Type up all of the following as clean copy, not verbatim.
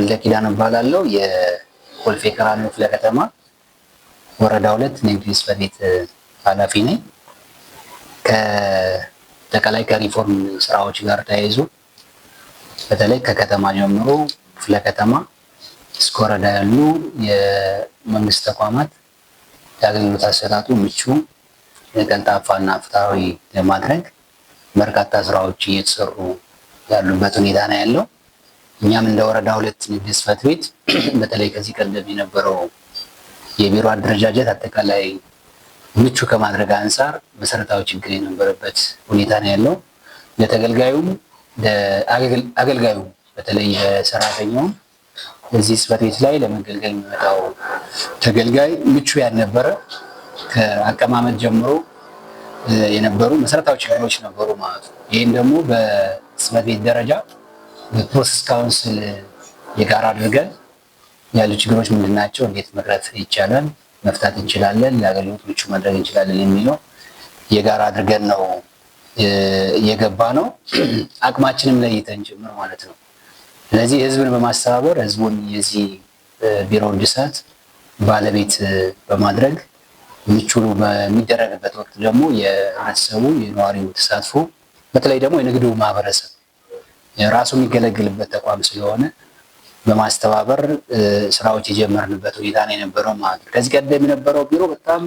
ወልደ ኪዳን እባላለሁ። የኮልፌ ቀራኒዮ ክፍለ ከተማ ወረዳ 2 ንግድ ጽሕፈት ቤት ኃላፊ ነኝ። ከአጠቃላይ ከሪፎርም ስራዎች ጋር ተያይዞ በተለይ ከከተማ ጀምሮ ክፍለ ከተማ እስከ ወረዳ ያሉ የመንግስት ተቋማት የአገልግሎት አሰጣጡ ምቹ፣ ቀልጣፋና ፍትሃዊ ለማድረግ በርካታ ስራዎች እየተሰሩ ያሉበት ሁኔታ ነው ያለው። እኛም እንደ ወረዳ 2 ንግድ ጽሕፈት ቤት በተለይ ከዚህ ቀደም የነበረው የቢሮ አደረጃጀት አጠቃላይ ምቹ ከማድረግ አንጻር መሰረታዊ ችግር የነበረበት ሁኔታ ነው ያለው። ለተገልጋዩም ለአገልጋዩ በተለይ ለሰራተኛውም እዚህ ጽሕፈት ቤት ላይ ለመገልገል የሚመጣው ተገልጋይ ምቹ ያልነበረ ከአቀማመጥ ጀምሮ የነበሩ መሰረታዊ ችግሮች ነበሩ ማለት ነው። ይህን ደግሞ በጽሕፈት ቤት ደረጃ በፕሮሰስ ካውንስል የጋራ አድርገን ያሉ ችግሮች ምንድናቸው፣ እንዴት መቅረፍ ይቻላል፣ መፍታት እንችላለን፣ ለአገልግሎት ምቹ ማድረግ እንችላለን የሚለው የጋራ አድርገን ነው የገባ ነው። አቅማችንም ለይተን ጭምር ማለት ነው። ስለዚህ ህዝብን በማስተባበር ህዝቡን የዚህ ቢሮ እድሳት ባለቤት በማድረግ ምቹ በሚደረግበት ወቅት ደግሞ የህብረተሰቡ የነዋሪው ተሳትፎ በተለይ ደግሞ የንግዱ ማህበረሰብ ራሱ የሚገለግልበት ተቋም ስለሆነ በማስተባበር ስራዎች የጀመርንበት ሁኔታ ነው የነበረው ማለት ነው። ከዚህ ቀደም የነበረው ቢሮ በጣም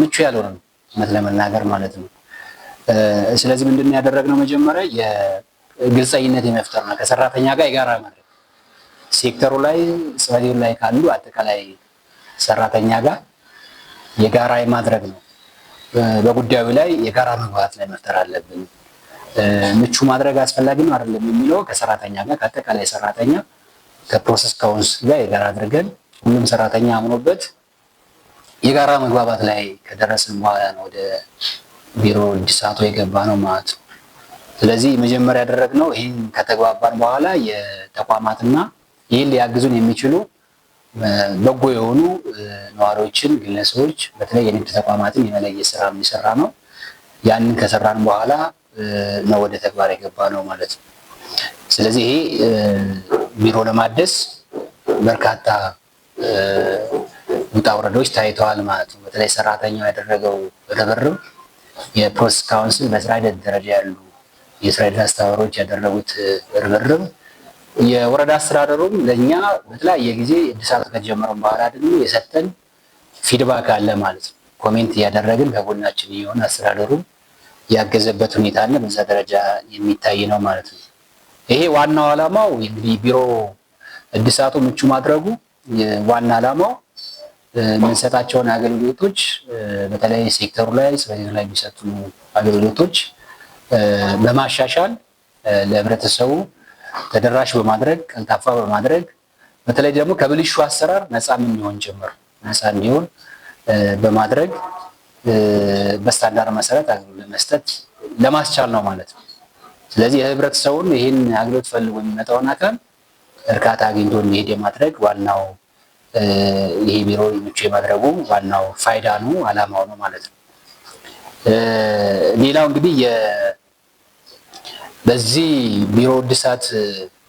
ምቹ ያልሆነ ነው እውነት ለመናገር ማለት ነው። ስለዚህ ምንድን ነው ያደረግነው? መጀመሪያ የግልጸኝነት የመፍጠር ነው። ከሰራተኛ ጋር የጋራ ማድረግ ሴክተሩ ላይ ጽሕፈት ቤቱ ላይ ካሉ አጠቃላይ ሰራተኛ ጋር የጋራ የማድረግ ነው። በጉዳዩ ላይ የጋራ መግባባት ላይ መፍጠር አለብን። ምቹ ማድረግ አስፈላጊ ነው አይደለም የሚለው ከሰራተኛ ጋር ከአጠቃላይ ሰራተኛ ከፕሮሰስ ካውንስል ጋር የጋራ አድርገን ሁሉም ሰራተኛ አምኖበት የጋራ መግባባት ላይ ከደረስን በኋላ ነው ወደ ቢሮ እድሳቱ የገባ ነው ማለት ነው። ስለዚህ መጀመሪያ ያደረግነው ይህን ከተግባባን በኋላ የተቋማትና ይህን ሊያግዙን የሚችሉ በጎ የሆኑ ነዋሪዎችን፣ ግለሰቦች በተለይ የንግድ ተቋማትን የመለየት ስራ የሚሰራ ነው። ያንን ከሰራን በኋላ ነው ወደ ተግባር የገባ ነው ማለት ነው። ስለዚህ ይሄ ቢሮ ለማደስ በርካታ ውጣ ውረዶች ታይተዋል ማለት ነው። በተለይ ሰራተኛው ያደረገው ርብርብ፣ የፕሮሰስ ካውንስል በስራ ሂደት ደረጃ ያሉ የስራ ሂደት አስተባባሪዎች ያደረጉት ርብርብ፣ የወረዳ አስተዳደሩም ለእኛ በተለያየ ጊዜ እድሳት ከጀመረን በኋላ ደግሞ የሰጠን ፊድባክ አለ ማለት ነው። ኮሜንት እያደረግን ከጎናችን የሆነ አስተዳደሩም ያገዘበት ሁኔታ አለ። በዛ ደረጃ የሚታይ ነው ማለት ነው። ይሄ ዋናው ዓላማው እንግዲህ ቢሮ እድሳቱ ምቹ ማድረጉ ዋና ዓላማው የምንሰጣቸውን አገልግሎቶች በተለይ ሴክተሩ ላይ ጽሕፈት ቤቱ ላይ የሚሰጡ አገልግሎቶች በማሻሻል ለህብረተሰቡ ተደራሽ በማድረግ ቀልጣፋ በማድረግ በተለይ ደግሞ ከብልሹ አሰራር ነፃ የሚሆን ጭምር ነፃ እንዲሆን በማድረግ በስታንዳርድ መሰረት አገልግሎት ለመስጠት ለማስቻል ነው ማለት ነው። ስለዚህ የህብረተሰቡን ይህን አገልግሎት ፈልጎ የሚመጣውን አካል እርካታ አግኝቶ እንዲሄድ የማድረግ ዋናው ይሄ ቢሮ ምቹ የማድረጉ ዋናው ፋይዳ ነው፣ አላማው ነው ማለት ነው። ሌላው እንግዲህ በዚህ ቢሮ እድሳት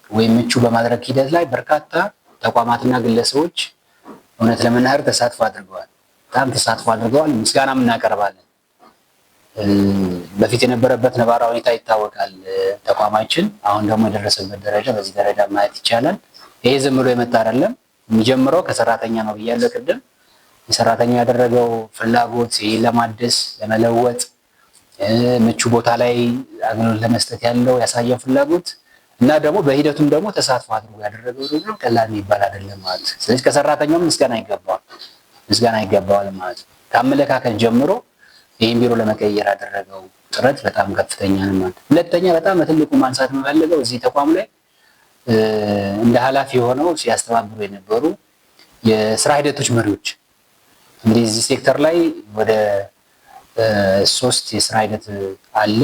ወይም ምቹ በማድረግ ሂደት ላይ በርካታ ተቋማትና ግለሰቦች እውነት ለመናገር ተሳትፎ አድርገዋል። በጣም ተሳትፎ አድርገዋል። ምስጋናም እናቀርባለን። በፊት የነበረበት ነባራዊ ሁኔታ ይታወቃል ተቋማችን። አሁን ደግሞ የደረሰበት ደረጃ በዚህ ደረጃ ማየት ይቻላል። ይሄ ዝም ብሎ የመጣ አይደለም። የሚጀምረው ከሰራተኛ ነው ብያለሁ ቅድም። የሰራተኛው ያደረገው ፍላጎት ይሄን ለማደስ ለመለወጥ ምቹ ቦታ ላይ አገልግሎት ለመስጠት ያለው ያሳየው ፍላጎት እና ደግሞ በሂደቱም ደግሞ ተሳትፎ አድርጎ ያደረገው ደግሞ ቀላል የሚባል አይደለም ማለት ነው። ስለዚህ ከሰራተኛውም ምስጋና ይገባዋል ማለት ነው። ከአመለካከት ጀምሮ ይህን ቢሮ ለመቀየር ያደረገው ጥረት በጣም ከፍተኛ ነው ማለት ነው። ሁለተኛ በጣም በትልቁ ማንሳት የምፈልገው እዚህ ተቋም ላይ እንደ ኃላፊ ሆነው ሲያስተባብሩ የነበሩ የስራ ሂደቶች መሪዎች እንግዲህ እዚህ ሴክተር ላይ ወደ 3 የስራ ሂደት አለ።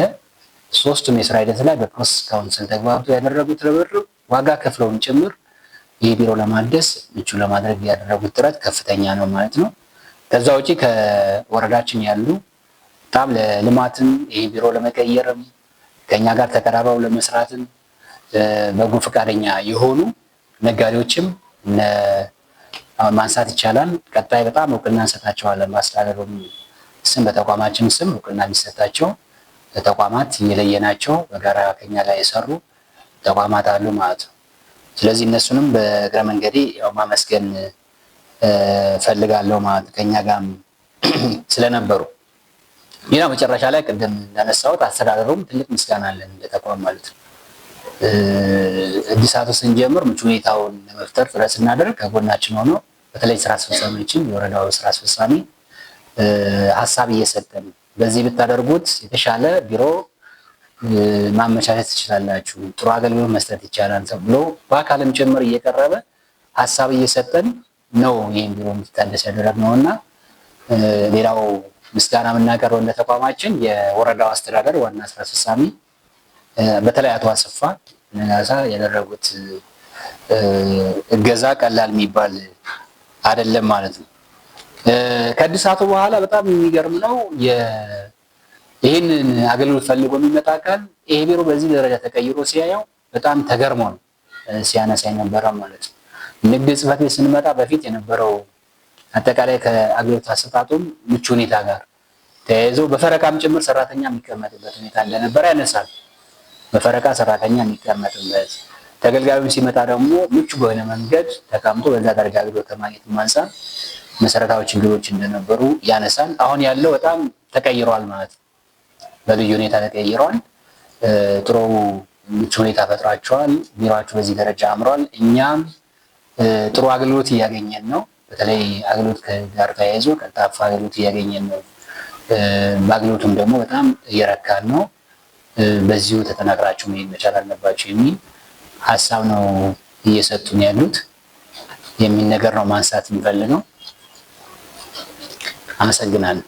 3ቱም የስራ ሂደት ላይ በፕሮሰስ ካውንስል ተግባብተው ያደረጉት ርብርብ ዋጋ ከፍለውን ጭምር ይህ ቢሮ ለማደስ ምቹ ለማድረግ ያደረጉት ጥረት ከፍተኛ ነው ማለት ነው። ከዛ ውጪ ከወረዳችን ያሉ በጣም ለልማትም ይህ ቢሮ ለመቀየርም ከኛ ጋር ተቀራርበው ለመስራትም በጎ ፈቃደኛ የሆኑ ነጋዴዎችም ማንሳት ይቻላል። ቀጣይ በጣም እውቅና እንሰጣቸዋለን። በአስተዳደሩም ስም በተቋማችን ስም እውቅና የሚሰጣቸው ተቋማት የለየናቸው በጋራ ከኛ ጋር የሰሩ ተቋማት አሉ ማለት ነው። ስለዚህ እነሱንም በእግረ መንገዴ ያው ማመስገን ፈልጋለሁ ማለት ከኛ ጋር ስለነበሩ። ሌላ መጨረሻ ላይ ቅድም እንዳነሳሁት አስተዳደሩም ትልቅ ምስጋና አለን እንደ ተቋም ማለት ነው። እድሳቱ ስንጀምር ምቹ ሁኔታውን ለመፍጠር ጥረት ስናደርግ ከጎናችን ሆኖ በተለይ ስራ አስፈጻሚዎችን የወረዳው ስራ አስፈጻሚ ሀሳብ እየሰጠን በዚህ ብታደርጉት የተሻለ ቢሮ ማመቻቸት ትችላላችሁ፣ ጥሩ አገልግሎት መስጠት ይቻላል ተብሎ በአካልም ጭምር እየቀረበ ሀሳብ እየሰጠን ነው ይህን ቢሮ እንዲታደስ ያደረግነው እና ሌላው ምስጋና የምናቀርበው እንደ ተቋማችን የወረዳው አስተዳደር ዋና ስራ አስፈጻሚ በተለይ አቶ አሰፋ ነጋሳ ያደረጉት እገዛ ቀላል የሚባል አይደለም ማለት ነው። ከእድሳቱ በኋላ በጣም የሚገርም ነው። ይህንን አገልግሎት ፈልጎ የሚመጣ አካል ይሄ ቢሮ በዚህ ደረጃ ተቀይሮ ሲያየው በጣም ተገርሞ ነው ሲያነሳ የነበረ ማለት ነው። ንግድ ጽሕፈት ቤት ስንመጣ በፊት የነበረው አጠቃላይ ከአገልግሎት አሰጣጡም ምቹ ሁኔታ ጋር ተያይዞ በፈረቃም ጭምር ሰራተኛ የሚቀመጥበት ሁኔታ እንደነበረ ያነሳል። በፈረቃ ሰራተኛ የሚቀመጥበት ተገልጋዩም ሲመጣ ደግሞ ምቹ በሆነ መንገድ ተቀምጦ በዛ ደረጃ አገልግሎት ከማግኘት አንፃር መሰረታዊ ችግሮች እንደነበሩ ያነሳል። አሁን ያለው በጣም ተቀይሯል ማለት ነው። በልዩ ሁኔታ ተቀይሯል። ጥሩ ምቹ ሁኔታ ፈጥሯቸዋል። ቢሮአቸው በዚህ ደረጃ አምሯል። እኛም ጥሩ አገልግሎት እያገኘን ነው። በተለይ አገልግሎት ጋር ተያይዞ ቀልጣፋ አገልግሎት እያገኘን ነው። በአገልግሎቱም ደግሞ በጣም እየረካን ነው። በዚሁ ተጠናክራችሁ መሄድ መቻል አለባችሁ የሚል ሀሳብ ነው እየሰጡን ያሉት የሚል ነገር ነው ማንሳት የሚፈልገው። አመሰግናለሁ።